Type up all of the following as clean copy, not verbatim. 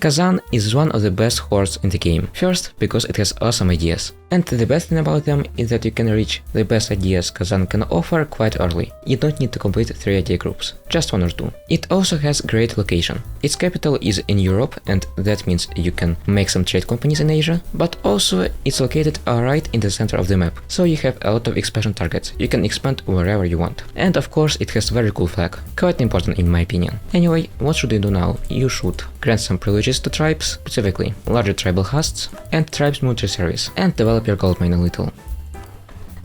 Kazan is one of the best hordes in the game. First, because it has awesome ideas. And the best thing about them is that you can reach the best ideas Kazan can offer quite early. You don't need to complete 3 idea groups, just 1 or 2. It also has great location. Its capital is in Europe, and that means you can make some trade companies in Asia, but also it's located right in the center of the map, so you have a lot of expansion targets. You can expand wherever you want. And of course it has very cool flag, quite important in my opinion. Anyway, what should you do now? You should grant some privileges to tribes, specifically larger tribal hosts and tribes military service, and develop your gold mine a little.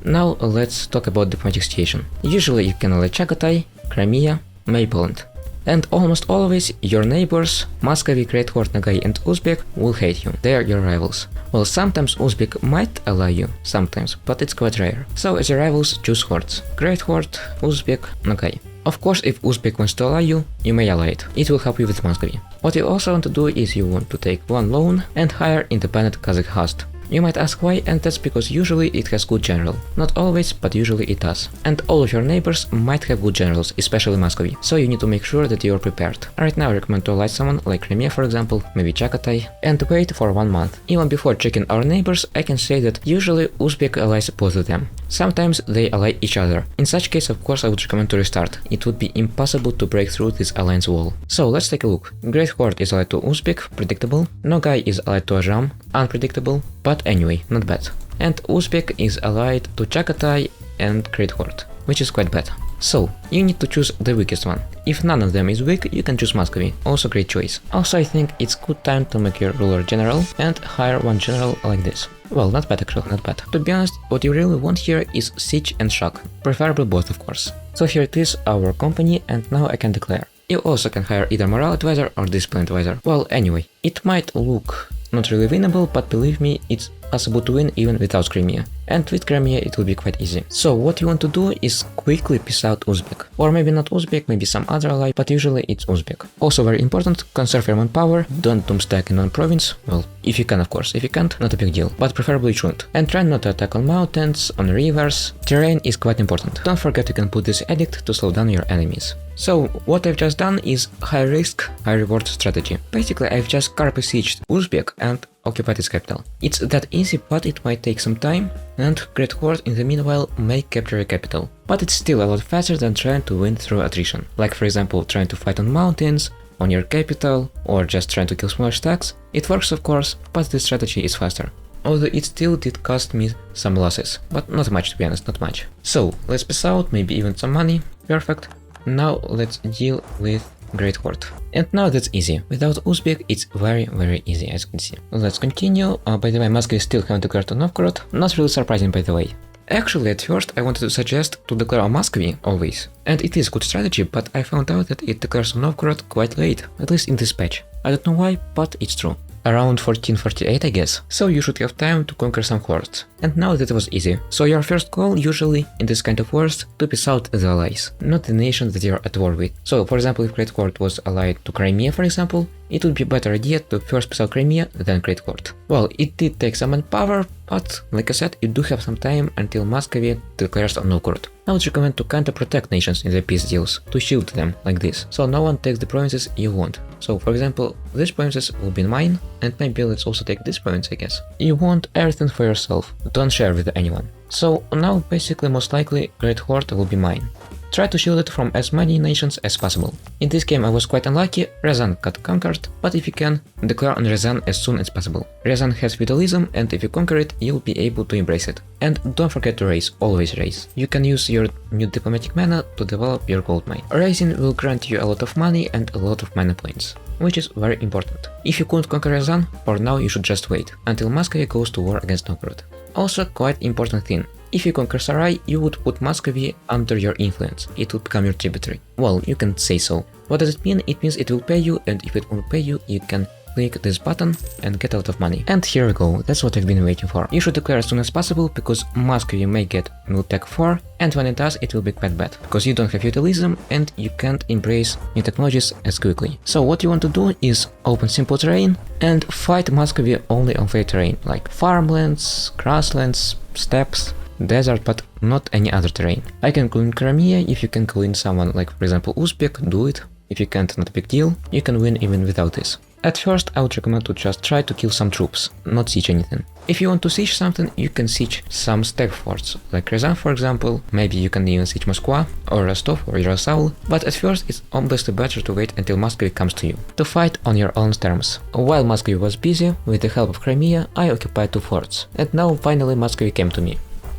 Now let's talk about diplomatic situation. Usually you can elect Chagatai, Crimea, maybe Poland. And almost always your neighbors, Muscovy, Great Horde, Nogai and Uzbek will hate you. They are your rivals. Well, sometimes Uzbek might ally you, sometimes, but it's quite rare. So as your rivals, choose hordes. Great Horde, Uzbek, Nogai. Of course, if Uzbek wants to ally you, you may ally it. It will help you with Muscovy. What you also want to do is you want to take 1 loan and hire independent Kazakh host. You might ask why, and that's because usually it has good general. Not always, but usually it does. And all of your neighbors might have good generals, especially Muscovy, so you need to make sure that you are prepared. Right now I recommend to ally someone like Crimea for example, maybe Chagatai, and wait for 1 month. Even before checking our neighbors, I can say that usually Uzbek allies both of them. Sometimes they ally each other. In such case, of course, I would recommend to restart. It would be impossible to break through this alliance wall. So let's take a look. Great Horde is allied to Uzbek, predictable. Nogai is allied to Ajam, unpredictable, but anyway, not bad. And Uzbek is allied to Chagatai and Great Horde, which is quite bad. So, you need to choose the weakest one. If none of them is weak, you can choose Muscovy, also great choice. Also I think it's good time to make your ruler general and hire 1 general like this. Well, not bad actually, not bad. To be honest, what you really want here is siege and shock, preferably both of course. So here it is, our company, and now I can declare. You also can hire either morale advisor or discipline advisor. Well, anyway, it might look not really winnable, but believe me, it's possible to win even without Crimea. And with Crimea it will be quite easy. So what you want to do is quickly piss out Uzbek. Or maybe not Uzbek, maybe some other ally, but usually it's Uzbek. Also very important, conserve your manpower, don't doomstack in one province. Well, if you can of course, if you can't, not a big deal, but preferably shouldn't. And try not to attack on mountains, on rivers. Terrain is quite important. Don't forget you can put this edict to slow down your enemies. So what I've just done is high risk, high reward strategy. Basically I've just carpet sieged Uzbek and occupied its capital. It's that easy, but it might take some time, and Great Horde in the meanwhile may capture a capital. But it's still a lot faster than trying to win through attrition. Like for example trying to fight on mountains, on your capital, or just trying to kill smaller stacks. It works of course, but the strategy is faster. Although it still did cost me some losses, but not much to be honest, not much. So let's piss out, maybe even some money, perfect. Now let's deal with Great Horde. And now that's easy. Without Uzbek it's very easy, as you can see. Let's continue. By the way, Muscovy still haven't declared on Novgorod. Not really surprising by the way. Actually, at first I wanted to suggest to declare on Muscovy always. And it is good strategy, but I found out that it declares on Novgorod quite late, at least in this patch. I don't know why, but it's true. Around 1448 I guess, so you should have time to conquer some hordes. And now that was easy, so your first goal usually in this kind of wars to piss out the allies, not the nation that you're at war with. So for example if Great Horde was allied to Crimea for example, it would be a better idea to first piss out Crimea than Great Horde. Well, it did take some manpower, but like I said, you do have some time until Muscovy declares on Novgorod. I would recommend to kinda protect nations in the peace deals, to shield them like this, so no one takes the provinces you want. So for example, these provinces will be mine, and maybe let's also take this province I guess. You want everything for yourself, don't share with anyone. So now basically most likely Great Horde will be mine. Try to shield it from as many nations as possible. In this game I was quite unlucky, Ryazan got conquered, but if you can, declare on Ryazan as soon as possible. Ryazan has feudalism, and if you conquer it, you'll be able to embrace it. And don't forget to raise, always raise. You can use your new diplomatic mana to develop your gold mine. Raising will grant you a lot of money and a lot of mana points, which is very important. If you couldn't conquer Ryazan, for now you should just wait, until Muscovy goes to war against Novgorod. Also quite important thing. If you conquer Sarai, you would put Muscovy under your influence, it would become your tributary. Well, you can say so. What does it mean? It means it will pay you, and if it won't pay you, you can click this button and get a lot of money. And here we go, that's what I've been waiting for. You should declare as soon as possible, because Muscovy may get Miltech 4, and when it does, it will be quite bad, because you don't have feudalism and you can't embrace new technologies as quickly. So what you want to do is open simple terrain and fight Muscovy only on fair terrain, like farmlands, grasslands, steppes, desert, but not any other terrain. I can call in Crimea. If you can call in someone like for example Uzbek, do it. If you can't, not a big deal, you can win even without this. At first, I would recommend to just try to kill some troops, not siege anything. If you want to siege something, you can siege some stag forts, like Kazan for example, maybe you can even siege Moscow, or Rostov, or Yaroslavl, but at first it's obviously better to wait until Muscovy comes to you, to fight on your own terms. While Muscovy was busy, with the help of Crimea, I occupied 2 forts, and now finally Muscovy came to me.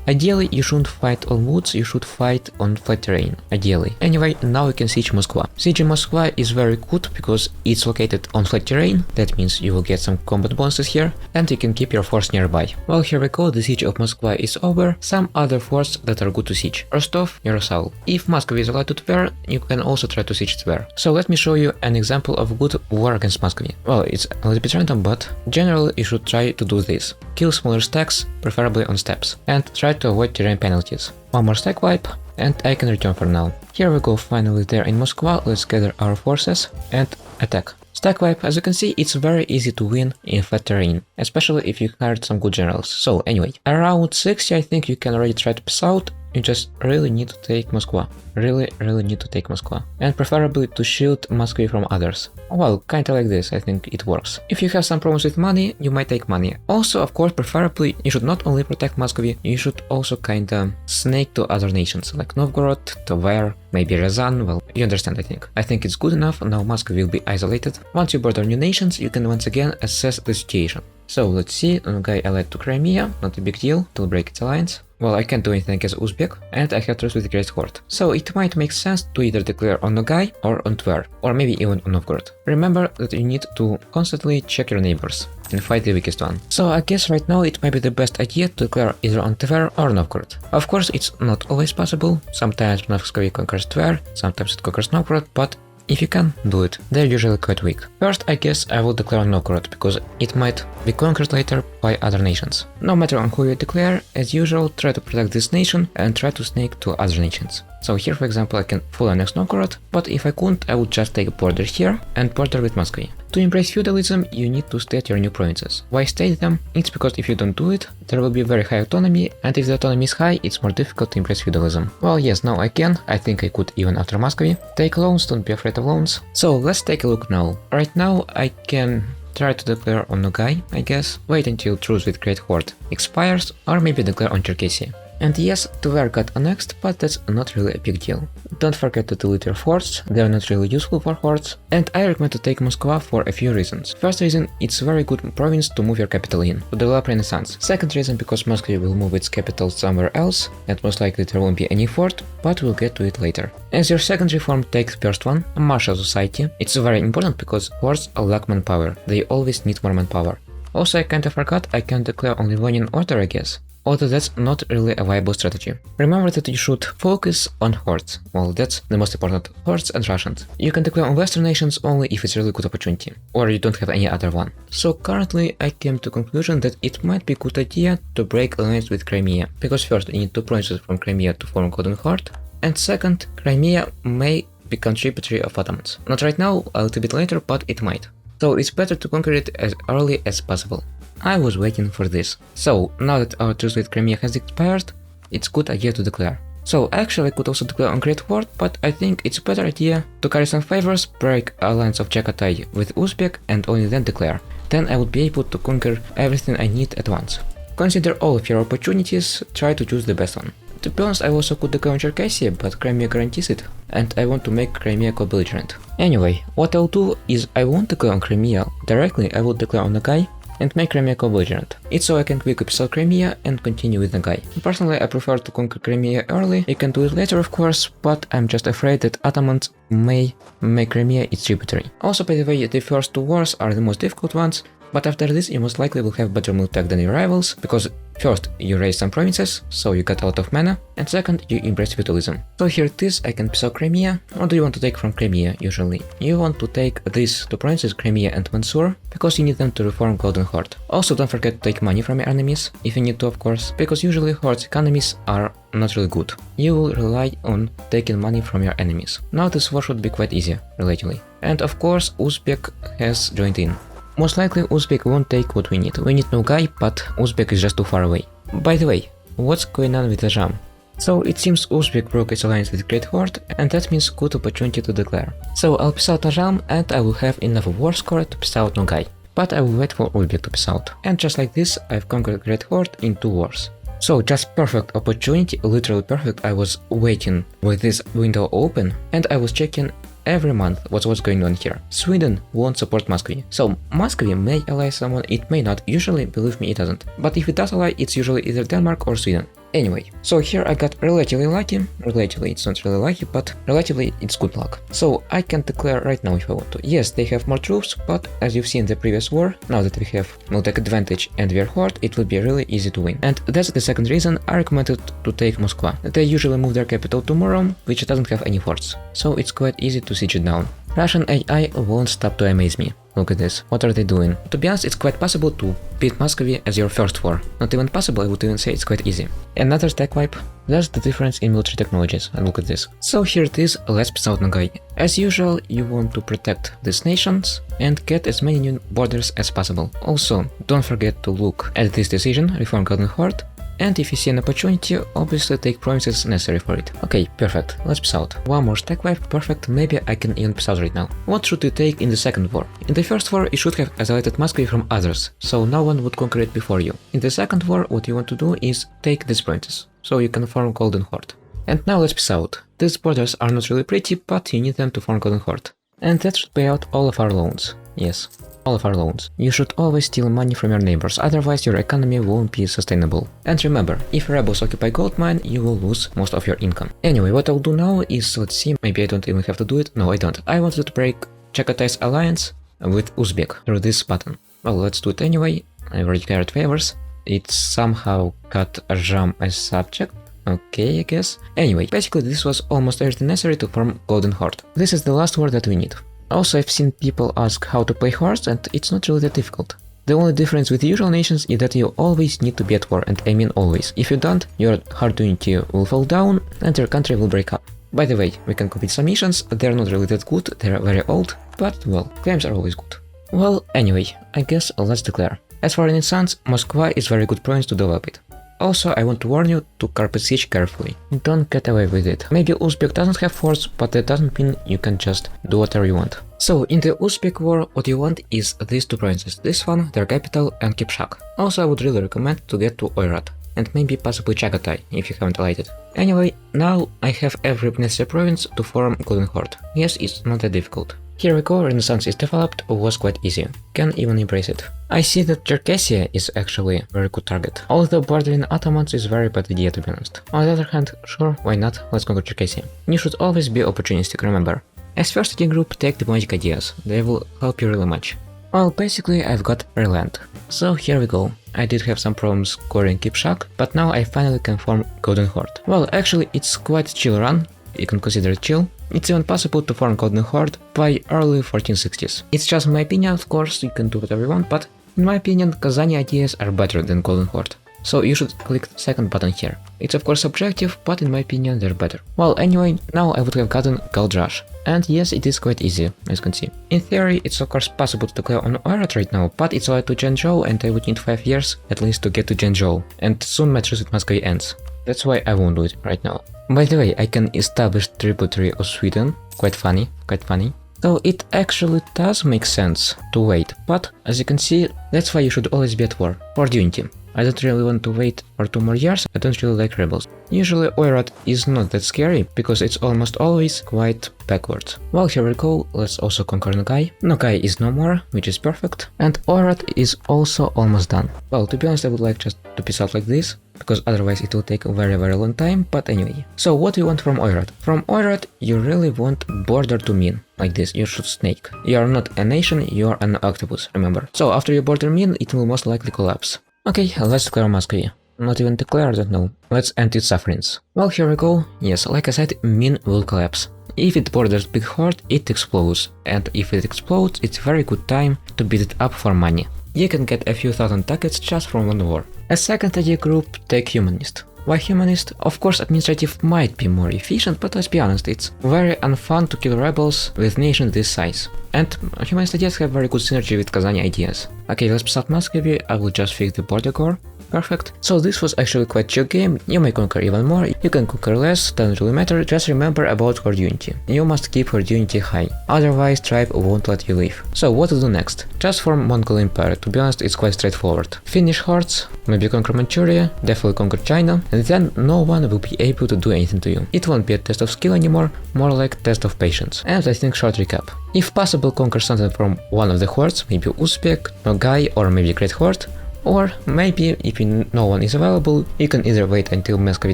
Ideally, you shouldn't fight on woods, you should fight on flat terrain, ideally. Anyway, now you can siege Moscow. Sieging Moscow is very good because it's located on flat terrain, that means you will get some combat bonuses here, and you can keep your force nearby. Well, here we go, the siege of Moscow is over. Some other forts that are good to siege. Rostov, Yaroslavl. If Muscovy is allowed to Tver, you can also try to siege Tver. So let me show you an example of good war against Muscovy. Well, it's a little bit random, but generally you should try to do this. Kill smaller stacks, preferably on steps, and try to avoid terrain penalties. One more stack wipe, and I can return for now. Here we go, finally there in Moscow. Let's gather our forces and attack. Stack wipe, as you can see, it's very easy to win in flat terrain, especially if you hired some good generals. So anyway, around 60 I think you can already try to pass out. You just really need to take Moscow. Really need to take Moscow. And preferably to shield Muscovy from others. Well, kinda like this, I think it works. If you have some problems with money, you might take money. Also, of course, preferably, you should not only protect Muscovy, you should also kinda snake to other nations, like Novgorod, Tver, maybe Ryazan, well, you understand I think. I think it's good enough, now Muscovy will be isolated. Once you border new nations, you can once again assess the situation. So let's see, Nogai allied to Crimea, not a big deal, to break its alliance. Well, I can't do anything against Uzbek, and I have truce with the Great Horde. So it might make sense to either declare on Nogai or on Tver, or maybe even on Novgorod. Remember that you need to constantly check your neighbors and fight the weakest one. So I guess right now it might be the best idea to declare either on Tver or Novgorod. Of course, it's not always possible. Sometimes Muscovy conquers Tver, sometimes it conquers Novgorod, but if you can, do it. They're usually quite weak. First, I guess I will declare on Novgorod, because it might be conquered later by other nations. No matter on who you declare, as usual, try to protect this nation and try to snake to other nations. So here, for example, I can fully annex Novgorod, but if I couldn't, I would just take a border here and border with Muscovy. To embrace feudalism, you need to state your new provinces. Why state them? It's because if you don't do it, there will be very high autonomy, and if the autonomy is high, it's more difficult to embrace feudalism. Well, yes, now I can. I think I could even after Muscovy. Take loans, don't be afraid of loans. So let's take a look now. Right now I can try to declare on Nogai, I guess, wait until truce with Great Horde expires, or maybe declare on Cherkessia. And yes, Tver got annexed, but that's not really a big deal. Don't forget to delete your forts, they're not really useful for hordes, and I recommend to take Moscow for a few reasons. First reason, it's a very good province to move your capital in, to develop Renaissance. Second reason, because Moscow will move its capital somewhere else, and most likely there won't be any fort, but we'll get to it later. As your second reform, take the first one, a martial society. It's very important because hordes lack manpower, they always need more manpower. Also, I kinda forgot, I can declare on Livonian order, I guess. Although that's not really a viable strategy. Remember that you should focus on hordes. Well, that's the most important, hordes and Russians. You can declare on Western nations only if it's a really good opportunity, or you don't have any other one. So currently I came to conclusion that it might be a good idea to break alliance with Crimea, because first you need 2 provinces from Crimea to form Golden Horde, and second, Crimea may be contributory of Ottomans. Not right now, a little bit later, but it might. So it's better to conquer it as early as possible. I was waiting for this. So, now that our truce with Crimea has expired, it's a good idea to declare. So, actually I could also declare on Great Horde, but I think it's a better idea to carry some favors, break alliance of Chagatai with Uzbek, and only then declare. Then I would be able to conquer everything I need at once. Consider all of your opportunities, try to choose the best one. To be honest, I also could declare on Cherkessia, but Crimea guarantees it, and I want to make Crimea co-belligerent. Anyway, what I'll do is I won't declare on Crimea directly, I will declare on Nogai and make Crimea co-belligerent. It's so I can quickly pass out Crimea and continue with Nogai. Personally, I prefer to conquer Crimea early, you can do it later of course, but I'm just afraid that Ottomans may make Crimea its tributary. Also, by the way, the first 2 wars are the most difficult ones, but after this you most likely will have better military than your rivals, because first you raise some provinces, so you got a lot of mana, and second you embrace feudalism. So here it is, I can pass out Crimea. What do you want to take from Crimea usually? You want to take these 2 provinces, Crimea and Mansour, because you need them to reform Golden Horde. Also don't forget to take money from your enemies, if you need to of course, because usually Horde's economies are not really good. You will rely on taking money from your enemies. Now this war should be quite easy, relatively. And of course Uzbek has joined in. Most likely Uzbek won't take what we need. We need Nogai, but Uzbek is just too far away. By the way, what's going on with the Ajam? So it seems Uzbek broke its alliance with Great Horde, and that means good opportunity to declare. So I'll piss out Najam, and I will have enough war score to piss out Nogai. But I will wait for Uzbek to piss out. And just like this, I've conquered Great Horde in 2 wars. So just perfect opportunity, literally perfect. I was waiting with this window open, and I was checking every month what's going on here. Sweden won't support Muscovy. So Muscovy may ally someone, it may not. Usually, believe me, it doesn't. But if it does ally, it's usually either Denmark or Sweden. Anyway, so here I got relatively lucky. Relatively, it's not really lucky, but relatively it's good luck. So I can declare right now if I want to. Yes, they have more troops, but as you've seen in the previous war, now that we have military advantage and we are horde, it will be really easy to win. And that's the second reason I recommended to take Moscow. They usually move their capital to Murom, which doesn't have any forts. So it's quite easy to siege it down. Russian AI won't stop to amaze me. Look at this. What are they doing? To be honest, it's quite possible to beat Muscovy as your first war. Not even possible, I would even say it's quite easy. Another tech wipe. That's the difference in military technologies. And look at this. So here it is, let's piss out Nogai. As usual, you want to protect these nations and get as many new borders as possible. Also, don't forget to look at this decision, reform Golden Horde. And if you see an opportunity, obviously take provinces necessary for it. Okay, perfect, let's piss out. One more stack wipe, perfect, maybe I can even piss out right now. What should you take in the second war? In the first war, you should have isolated Muscovy from others, so no one would conquer it before you. In the second war, what you want to do is take these provinces, so you can form Golden Horde. And now let's piss out. These borders are not really pretty, but you need them to form Golden Horde. And that should pay out all of our loans. Yes, all of our loans. You should always steal money from your neighbors, otherwise your economy won't be sustainable. And remember, if rebels occupy gold mine, you will lose most of your income. Anyway, what I'll do now is, let's see, maybe I don't even have to do it. No, I don't. I wanted to break Chaghatay's alliance with Uzbek through this button. Well, let's do it anyway. I already declared favors. It somehow got Ajam as subject. Okay, I guess. Anyway, basically this was almost everything necessary to form Golden Horde. This is the last war that we need. Also, I've seen people ask how to play hordes, and it's not really that difficult. The only difference with usual nations is that you always need to be at war, and I mean always. If you don't, your horde unity will fall down and your country will break up. By the way, we can complete some missions, they're not really that good, they're very old, but well, claims are always good. Well, anyway, I guess let's declare. As for Renaissance, Moscow is very good province to develop it. Also, I want to warn you to carpet siege carefully. Don't get away with it. Maybe Uzbek doesn't have force, but that doesn't mean you can just do whatever you want. So, in the Uzbek war, what you want is these two provinces. This one, their capital, and Kipchak. Also, I would really recommend to get to Oirat, and maybe possibly Chaghatay, if you haven't allied it. Anyway, now I have every necessary province to form Golden Horde. Yes, it's not that difficult. Here we go, Renaissance is developed, was quite easy. Can even embrace it. I see that Cherkessia is actually a very good target. Although bordering Ottomans is a very bad idea, to be honest. On the other hand, sure, why not, let's conquer Cherkessia. You should always be opportunistic, remember. As first idea group, take diplomatic ideas, they will help you really much. Well, basically I've got land. So here we go. I did have some problems scoring Kipchak, but now I finally can form Golden Horde. Well, actually it's quite chill run. You can consider it chill. It's even possible to form Golden Horde by early 1460s. It's just my opinion, of course, you can do whatever you want, but in my opinion, Kazan ideas are better than Golden Horde. So you should click the second button here. It's of course subjective, but in my opinion they're better. Well, anyway, now I would have gotten Gold Rush. And yes, it is quite easy, as you can see. In theory, it's of course possible to declare on Oirat right now, but it's allied to Zhengzhou and I would need 5 years at least to get to Zhengzhou. And soon my truce with Muscovy ends. That's why I won't do it right now. By the way, I can establish tributary of Sweden. Quite funny, quite funny. So it actually does make sense to wait, but as you can see, that's why you should always be at war. For unity. I don't really want to wait for 2 more years, I don't really like rebels. Usually Oirat is not that scary, because it's almost always quite backwards. Well, here we go, let's also conquer Nogai. Nogai is no more, which is perfect, and Oirat is also almost done. Well, to be honest, I would like just to piece out like this, because otherwise it will take a very long time, but anyway. So what do you want from Oirat? From Oirat, you really want border to Min, like this, you should snake. You are not a nation, you are an octopus, remember. So after you border Min, it will most likely collapse. Okay, let's declare Muscovy. Not even declare, I don't know. Let's end its sufferings. Well, here we go. Yes, like I said, Min will collapse. If it borders Big Horde, it explodes. And if it explodes, it's a very good time to beat it up for money. You can get a few thousand ducats just from one war. As second idea group, take Humanist. Why Humanist? Of course, administrative might be more efficient, but let's be honest, it's very unfun to kill rebels with nations this size. And Humanist ideas have very good synergy with Kazan ideas. Okay, let's piss out Muscovy, I will just fix the border core. Perfect. So this was actually quite chill game. You may conquer even more, you can conquer less, doesn't really matter, just remember about horde unity. You must keep horde unity high, otherwise tribe won't let you leave. So what to do next? Just form Mongol Empire, to be honest it's quite straightforward. Finish hordes, maybe conquer Manchuria, definitely conquer China, and then no one will be able to do anything to you. It won't be a test of skill anymore, more like test of patience. And I think short recap. If possible, conquer something from one of the hordes, maybe Uzbek, Nogai, or maybe Great Horde. Or maybe, if no one is available, you can either wait until Muscovy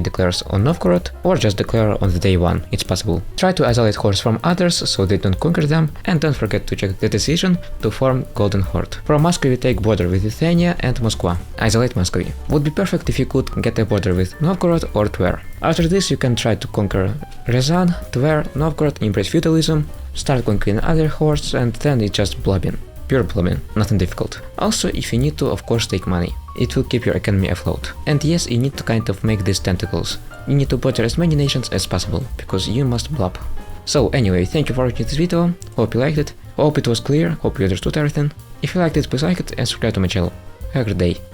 declares on Novgorod, or just declare on the day one, it's possible. Try to isolate hordes from others, so they don't conquer them, and don't forget to check the decision to form Golden Horde. From Muscovy take border with Lithuania and Moscow. Isolate Muscovy. Would be perfect if you could get a border with Novgorod or Tver. After this you can try to conquer Ryazan, Tver, Novgorod, embrace feudalism, start conquering other hordes, and then it's just blobbing. Pure blobbing, nothing difficult. Also, if you need to, of course take money. It will keep your economy afloat. And yes, you need to kind of make these tentacles. You need to border as many nations as possible, because you must blob. So anyway, thank you for watching this video, hope you liked it, hope it was clear, hope you understood everything. If you liked it, please like it and subscribe to my channel. Have a great day.